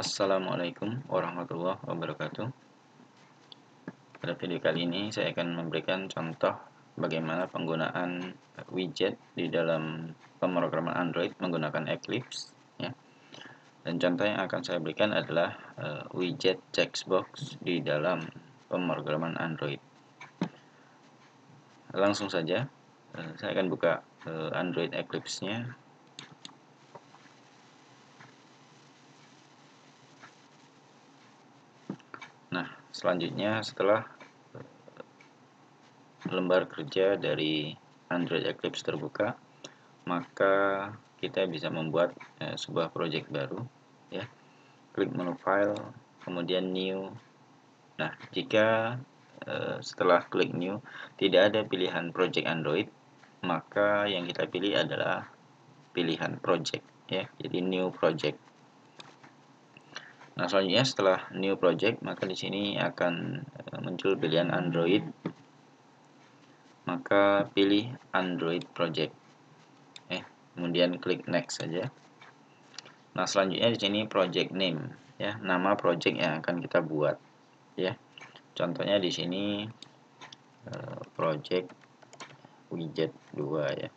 Assalamualaikum warahmatullahi wabarakatuh. Pada video kali ini saya akan memberikan contoh bagaimana penggunaan widget di dalam pemrograman Android menggunakan Eclipse ya. Dan contoh yang akan saya berikan adalah widget checkbox di dalam pemrograman Android. Langsung saja saya akan buka Android Eclipse-nya. Nah, selanjutnya setelah lembar kerja dari Android Eclipse terbuka, maka kita bisa membuat sebuah project baru ya. Klik menu file, kemudian new. Nah, jika setelah klik new tidak ada pilihan project Android, maka yang kita pilih adalah pilihan project ya. Jadi new project. Nah, selanjutnya setelah new project, maka di sini akan muncul pilihan Android. Maka pilih Android project. Kemudian klik next saja. Nah, selanjutnya di sini project name ya, nama project yang akan kita buat ya. Contohnya di sini project widget 2 ya.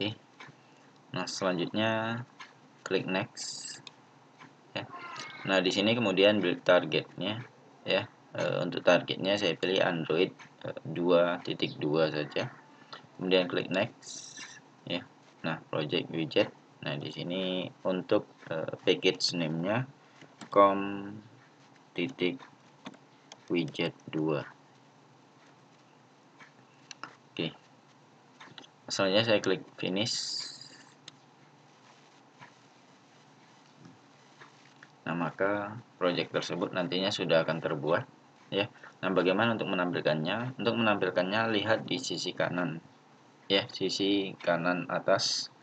Oke. Nah, selanjutnya klik next ya. Nah, di sini kemudian build targetnya ya. Untuk targetnya saya pilih Android 2.2 saja. Kemudian klik next ya. Nah, project widget. Nah, di sini untuk package name-nya com.widget 2. Oke. Selanjutnya saya klik finish. Nah, maka project tersebut nantinya sudah akan terbuat ya. Nah, bagaimana untuk menampilkannya? Untuk menampilkannya lihat di sisi kanan ya, sisi kanan atas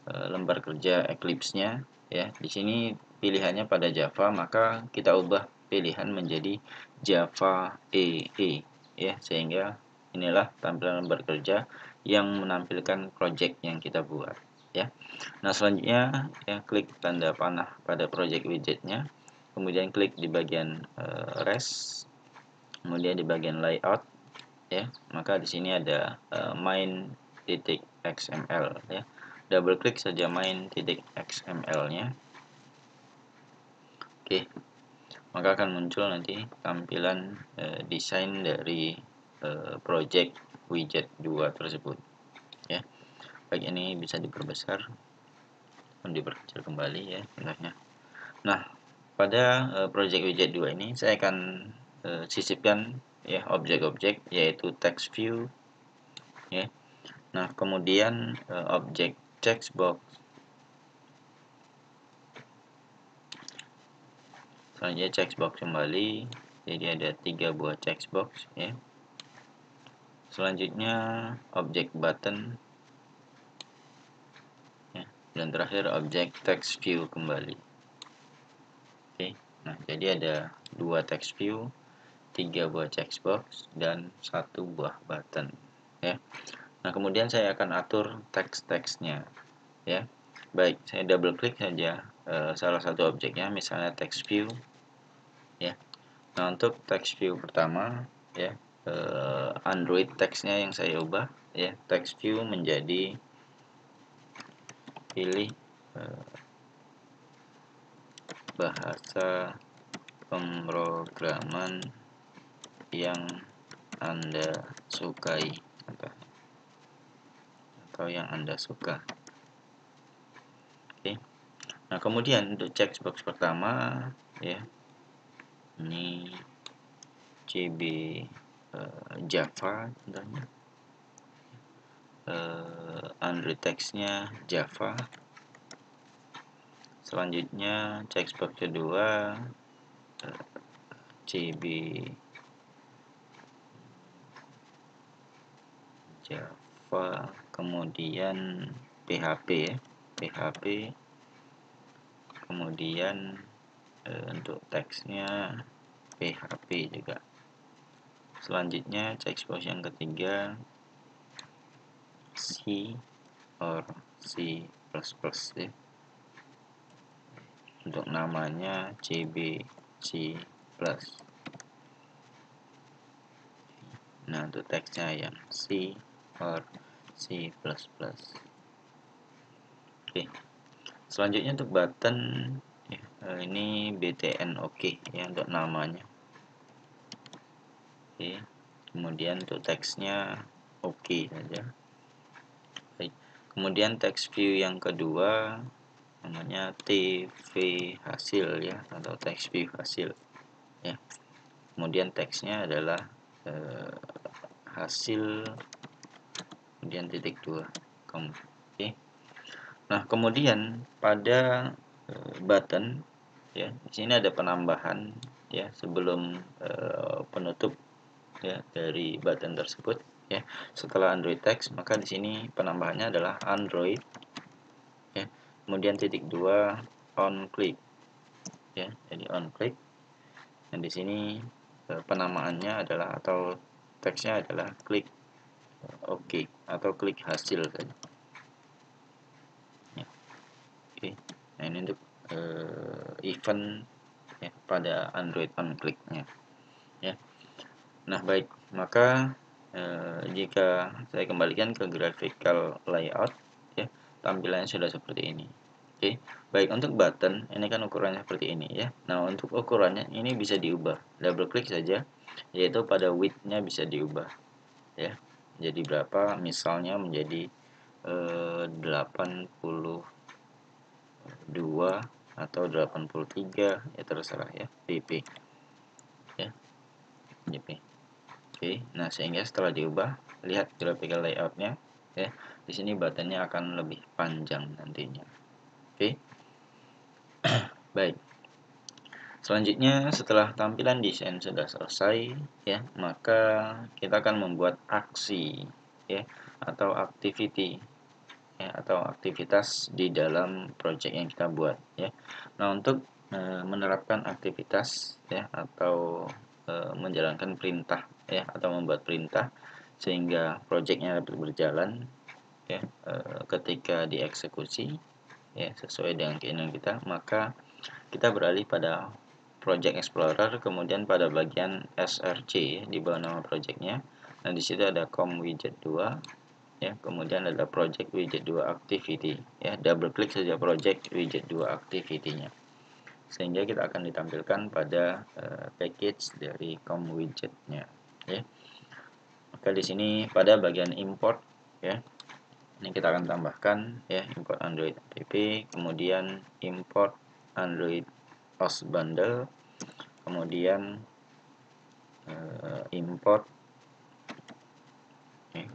lembar kerja Eclipse-nya ya. Di sini pilihannya pada Java, maka kita ubah pilihan menjadi Java EE ya, sehingga inilah tampilan lembar kerja yang menampilkan project yang kita buat ya. Nah, selanjutnya ya, klik tanda panah pada project widgetnya, kemudian klik di bagian rest, kemudian di bagian layout ya. Maka di sini ada main.xml ya. Double klik saja main.xml-nya. Oke. Maka akan muncul nanti tampilan desain dari project widget 2 tersebut ya. Baik, ini bisa diperbesar dan diperkecil kembali ya contohnya. Nah, pada project widget 2 ini saya akan sisipkan ya objek-objek, yaitu text view ya. Nah, kemudian objek checkbox. Selanjutnya checkbox kembali. Jadi ada 3 buah checkbox ya. Selanjutnya objek button ya. Dan terakhir objek text view kembali. Oke. Nah, jadi ada 2 text view, 3 buah checkbox, dan 1 buah button ya. Nah, kemudian saya akan atur teks-teksnya ya. Baik, saya double klik saja salah satu objeknya, misalnya text view ya. Nah, untuk text view pertama ya, Android teksnya yang saya ubah ya, text view menjadi pilih bahasa pemrograman yang Anda sukai atau yang Anda suka. Oke. Nah, kemudian untuk checkbox pertama ya, ini CB Java contohnya, Android teksnya Java. Selanjutnya checkbox kedua CB Java, kemudian PHP ya, PHP, kemudian untuk teksnya PHP juga. Selanjutnya checkbox yang ketiga C or C++, ya. Untuk namanya CBC+. Nah, untuk teksnya yang C or C++. Oke. Selanjutnya untuk button ya, ini BTN oke ya untuk namanya. Oke. Kemudian untuk teksnya oke saja. Baik. Kemudian text view yang kedua namanya TV hasil ya, atau text view hasil ya. Kemudian teksnya adalah hasil, kemudian titik 2. Oke. Nah, kemudian pada button ya, di sini ada penambahan ya sebelum penutup ya dari button tersebut ya. Setelah Android text, maka di sini penambahannya adalah Android ya. Kemudian titik 2 on click ya. Jadi on click. Dan di sini penamaannya adalah atau teksnya adalah klik oke atau klik hasil saja. Ya. Oke. Nah, ini untuk event ya, pada Android on click-nya ya. Nah, baik, maka jika saya kembalikan ke graphical layout ya, tampilannya sudah seperti ini. Oke, baik, untuk button ini kan ukurannya seperti ini ya. Nah, untuk ukurannya ini bisa diubah, double klik saja, yaitu pada width-nya bisa diubah ya. Jadi berapa, misalnya menjadi 82 atau 83 ya, terserah ya, pp ya, jp. Oke, nah sehingga setelah diubah, lihat graphical layoutnya ya, di sini buttonnya akan lebih panjang nantinya. Oke. Baik, selanjutnya setelah tampilan desain sudah selesai ya, maka kita akan membuat aksi ya, atau activity ya, atau aktivitas di dalam project yang kita buat ya. Nah, untuk menerapkan aktivitas ya, atau menjalankan perintah ya, atau membuat perintah sehingga projectnya dapat berjalan ya, ketika dieksekusi ya sesuai dengan keinginan kita, maka kita beralih pada Project Explorer, kemudian pada bagian SRC ya, di bawah nama projectnya. Nah, di situ ada com widget 2 ya, kemudian ada project widget 2 activity ya, double klik saja project widget 2 activity-nya sehingga kita akan ditampilkan pada package dari com widget-nya ya. Maka di sini pada bagian import ya, ini kita akan tambahkan ya, import Android app, kemudian import Android OS bundle, kemudian import ya,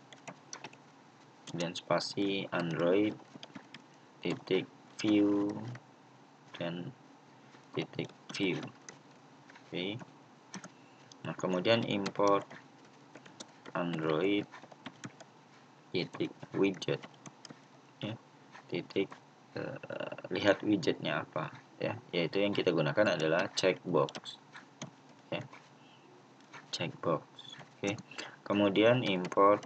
kemudian spasi Android titik view dan titik view. Oke. Nah, kemudian import Android titik widget ya, titik lihat widgetnya apa ya, yaitu yang kita gunakan adalah checkbox ya, checkbox. Oke. Kemudian import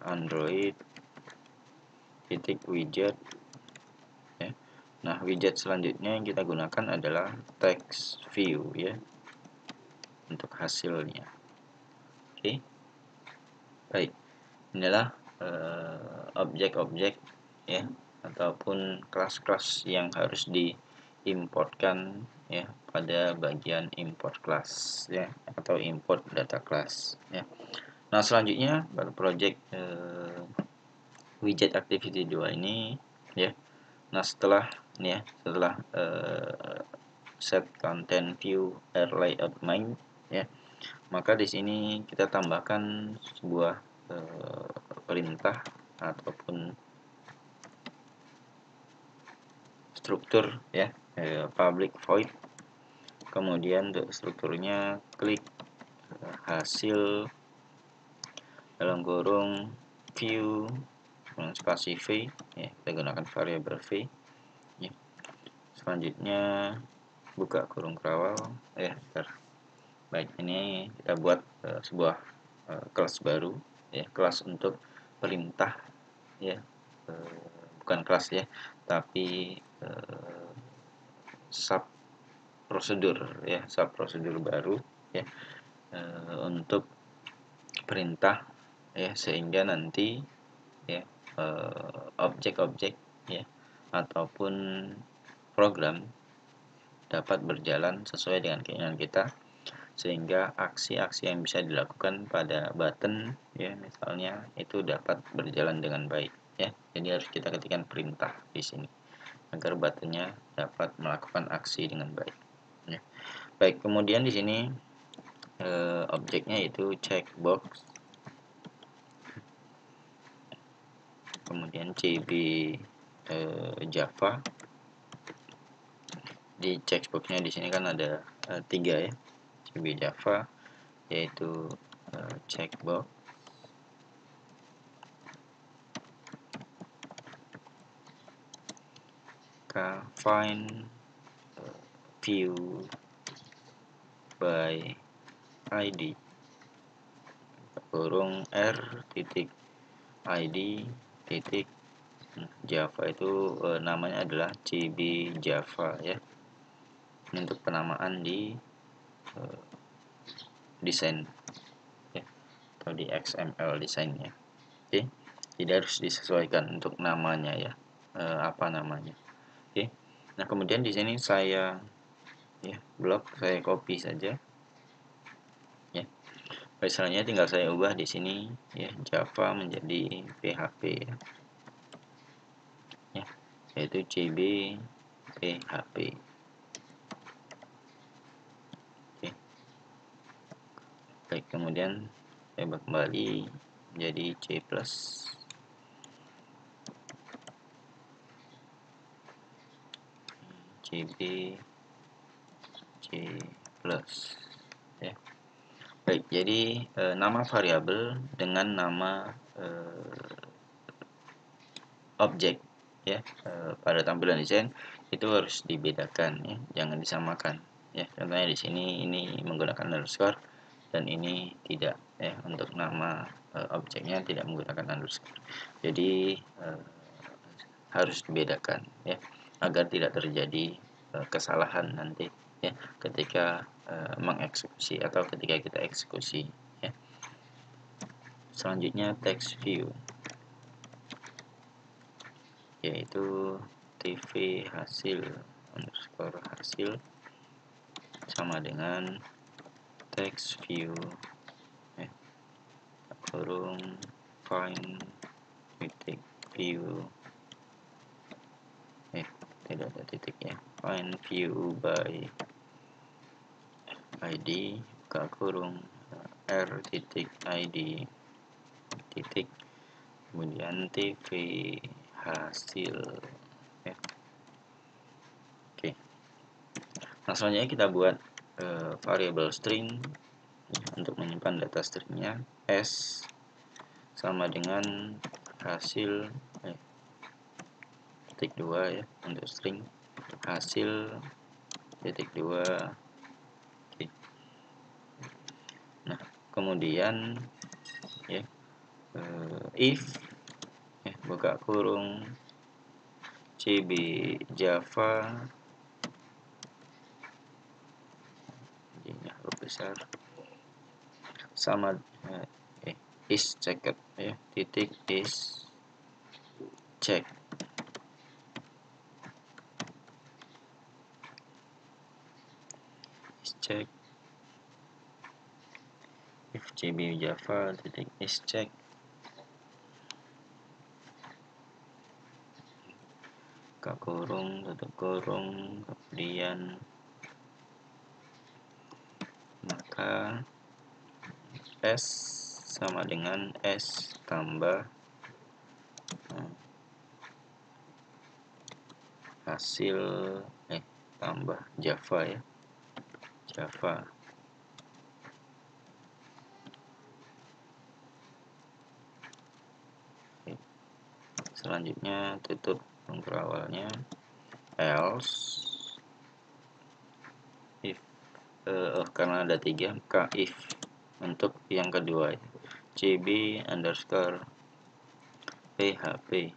Android titik widget ya. Nah, widget selanjutnya yang kita gunakan adalah text view ya, untuk hasilnya. Oke. Baik, inilah objek-objek ya, ataupun kelas-kelas yang harus diimportkan ya pada bagian import class ya, atau import data class ya. Nah, selanjutnya pada project widget activity 2 ini ya. Nah, setelah ini ya, setelah set content view layout main ya, maka di sini kita tambahkan sebuah perintah ataupun struktur ya, public void. Kemudian untuk strukturnya klik hasil dalam kurung view spasi v ya, kita gunakan variabel v ya. Selanjutnya buka kurung kawal ya. Baik, ini kita buat sebuah kelas baru ya, kelas untuk perintah ya, bukan kelas ya, tapi sub prosedur baru ya, untuk perintah ya, sehingga nanti ya objek-objek ya ataupun program dapat berjalan sesuai dengan keinginan kita, sehingga aksi-aksi yang bisa dilakukan pada button ya misalnya itu dapat berjalan dengan baik ya. Jadi harus kita ketikkan perintah di sini agar buttonnya dapat melakukan aksi dengan baik ya. Baik, kemudian di sini objeknya itu checkbox, kemudian CB Java. Di checkboxnya di sini kan ada 3 ya, CB Java, yaitu checkbox, find view by ID kurung r titik id titik Java. Itu namanya adalah CB Java ya. Ini untuk penamaan di desain ya, atau di XML desainnya. Oke, tidak harus disesuaikan untuk namanya ya, apa namanya. Oke, nah kemudian di sini saya ya blok, saya copy saja ya. Misalnya tinggal saya ubah di sini ya, Java menjadi PHP ya, yaitu CB PHP. Oke. Baik, kemudian saya kembali menjadi C+. CB C+ ya. Baik, jadi nama variabel dengan nama objek ya, pada tampilan desain itu harus dibedakan ya, jangan disamakan ya. Contohnya di sini ini menggunakan underscore dan ini tidak ya, untuk nama objeknya tidak menggunakan underscore. Jadi harus dibedakan ya, agar tidak terjadi kesalahan nanti ya ketika mengeksekusi atau ketika kita eksekusi ya. Selanjutnya text view, yaitu tv hasil underscore hasil sama dengan text view ya, kurung find titik view tidak ada titik ya, find view by id buka kurung r titik id titik kemudian tv hasil ya. Oke, nah selanjutnya kita buat variabel string untuk menyimpan data stringnya. S sama dengan hasil titik 2 ya, untuk string hasil titik 2. Oke. Nah kemudian ya if ya, buka kurung CB Java huruf besar sama is checked ya, titik is check. Is check if CB Java titik is check buka kurung tutup kurung, kemudian maka S sama dengan S tambah hasil tambah Java ya, Java. Selanjutnya tutup untuk awalnya, else if karena ada 3 maka if untuk yang kedua CB underscore PHP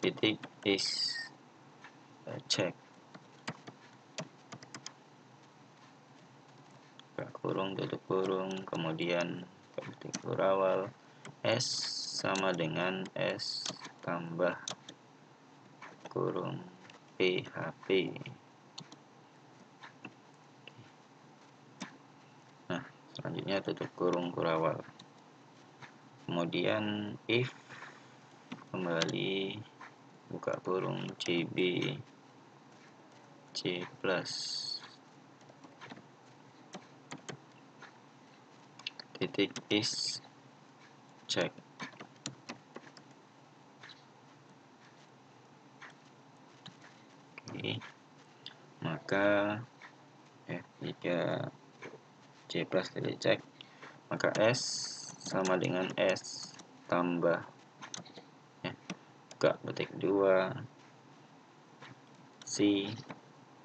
titik is check kurung tutup kurung, kemudian ketik kurawal s sama dengan s tambah kurung PHP. Nah, selanjutnya tutup kurung kurawal, kemudian if kembali buka kurung cb c plus titik is check. Oke, maka jika c plus tidak cek, maka s sama dengan s tambah buka petik 2 c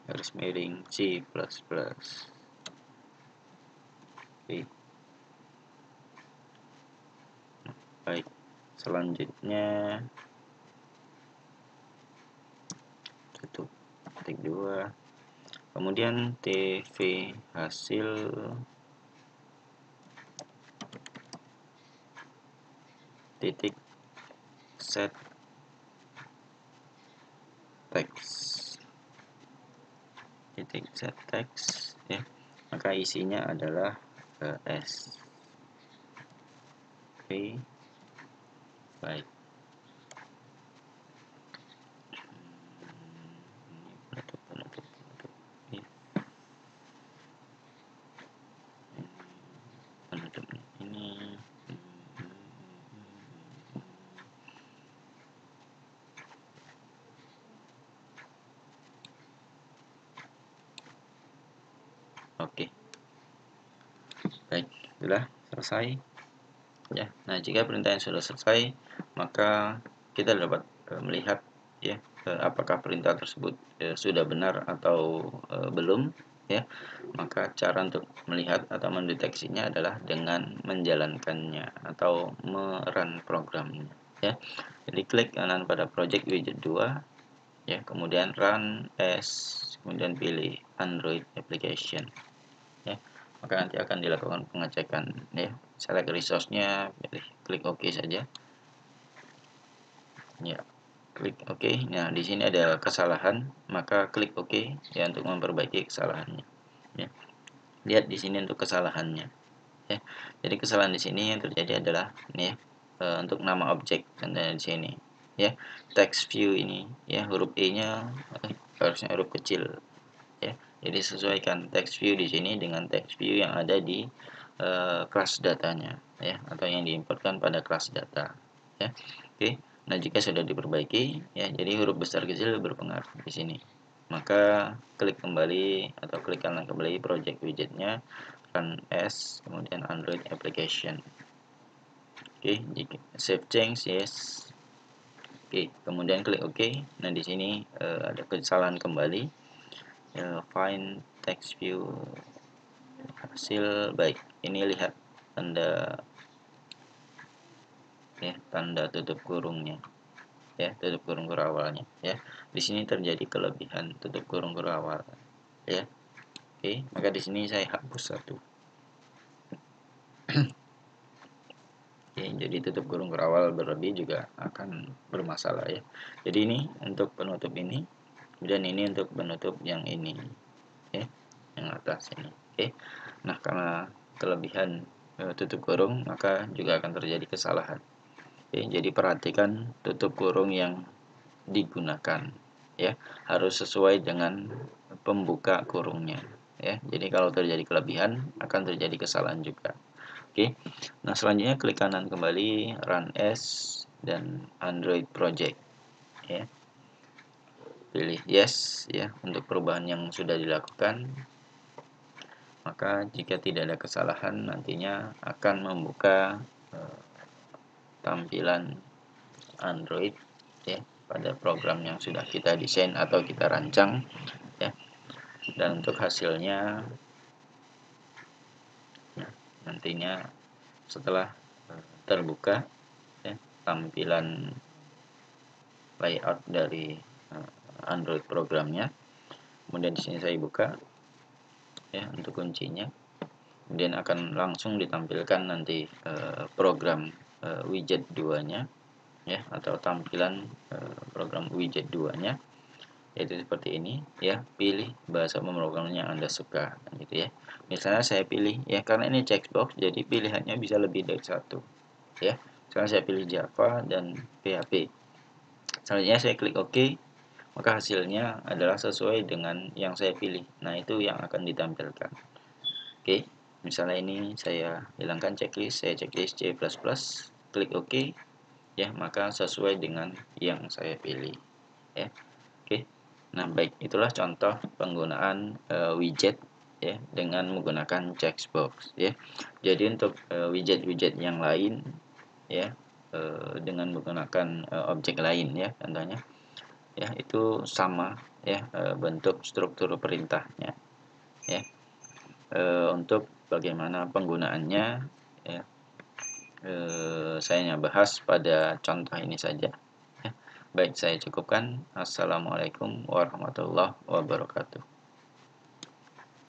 garis miring c plus plus. Oke. Baik, selanjutnya tutup petik 2, kemudian tv hasil titik set text titik set text ya, maka isinya adalah s. Oke, baik. Penutup ini. Oke, baik, sudah selesai ya. Nah, jika perintah yang sudah selesai, maka kita dapat melihat ya apakah perintah tersebut sudah benar atau belum ya. Maka cara untuk melihat atau mendeteksinya adalah dengan menjalankannya atau merun programnya ya. Jadi klik kanan pada project widget 2 ya, kemudian run as, kemudian pilih Android application ya, maka nanti akan dilakukan pengecekan ya. Select resource-nya, klik OK saja ya, klik OK. Nah, di sini ada kesalahan, maka klik OK ya untuk memperbaiki kesalahannya ya. Lihat di sini untuk kesalahannya ya. Jadi kesalahan di sini yang terjadi adalah ini ya, untuk nama objek contohnya di sini ya, text view ini ya, huruf E nya harusnya huruf kecil ya. Jadi sesuaikan text view di sini dengan text view yang ada di kelas datanya ya, atau yang diimportkan pada kelas data ya. Oke. Nah, jika sudah diperbaiki ya, jadi huruf besar kecil berpengaruh di sini, maka klik kembali atau klik kanan kembali project widgetnya, run as, kemudian Android application. Oke, jika save change yes. Oke, kemudian klik OK. Nah, di sini ada kesalahan kembali. Find text view hasil baik. Ini lihat tanda ya, tanda tutup kurungnya ya, tutup kurung kurawalnya ya. Di sini terjadi kelebihan tutup kurung kurawal ya. Oke, maka di sini saya hapus satu. Oke, jadi tutup kurung kurawal berlebih juga akan bermasalah ya. Jadi ini untuk penutup ini, dan ini untuk penutup yang ini ya, yang atas ini. Oke. Nah, karena kelebihan tutup kurung, maka juga akan terjadi kesalahan. Oke, jadi perhatikan tutup kurung yang digunakan ya, harus sesuai dengan pembuka kurungnya ya. Jadi kalau terjadi kelebihan akan terjadi kesalahan juga. Oke. Nah, selanjutnya klik kanan kembali, run as dan Android project ya. Pilih yes ya untuk perubahan yang sudah dilakukan. Maka jika tidak ada kesalahan, nantinya akan membuka tampilan Android ya pada program yang sudah kita desain atau kita rancang ya. Dan untuk hasilnya nantinya setelah terbuka ya, tampilan layout dari Android programnya. Kemudian di sini saya buka ya untuk kuncinya. Kemudian akan langsung ditampilkan nanti program widget 2-nya ya, atau tampilan program widget 2-nya, yaitu seperti ini ya. Pilih bahasa pemrograman yang Anda suka gitu ya. Misalnya saya pilih ya, karena ini checkbox jadi pilihannya bisa lebih dari satu ya. Sekarang saya pilih Java dan PHP. Selanjutnya saya klik OK, maka hasilnya adalah sesuai dengan yang saya pilih. Nah, itu yang akan ditampilkan. Oke, misalnya ini saya hilangkan checklist, saya checklist C++, klik OK ya, maka sesuai dengan yang saya pilih ya. Oke. Nah, baik, itulah contoh penggunaan widget ya dengan menggunakan checkbox ya. Jadi untuk widget-widget yang lain ya, dengan menggunakan objek lain ya, contohnya ya, itu sama ya bentuk struktur perintahnya ya. Untuk bagaimana penggunaannya ya, saya bahas pada contoh ini saja ya. Baik, saya cukupkan. Assalamualaikum warahmatullahi wabarakatuh.